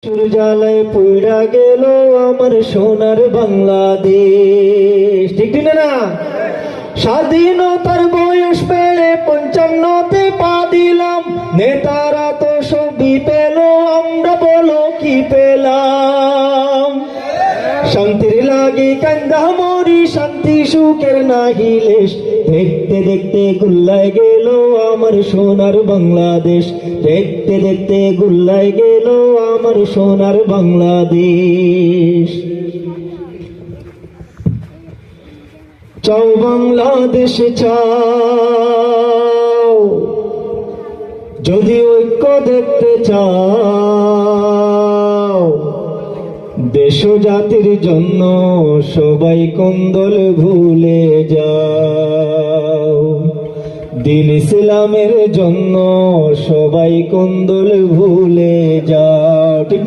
সূর্যালয় পুইড়া গেল আমার সোনার বাংলাদেশ। ঠিক না? স্বাধীনতার বয়স পেলে 55তে পা দিলাম, নেতারা তো সবই পেল, আমরা বলো কি পেলাম? শান্তির লাগি কান্দা মরি, শান্তি সুখের নাহিলেশ, দেখতে দেখতে গুল্লায় গেল আমার সোনার বাংলাদেশ, দেখতে দেখতে গুল্লায় গেল আমার সোনার বাংলাদেশ। চাও বাংলাদেশ চাও, যদি ঐক্য দেখতে চাও, দেশ জাতির জন্য সবাই কোন্দল ভুলে যাও, দিন ইসলামের জন্য সবাই কোন্দল ভুলে যাও।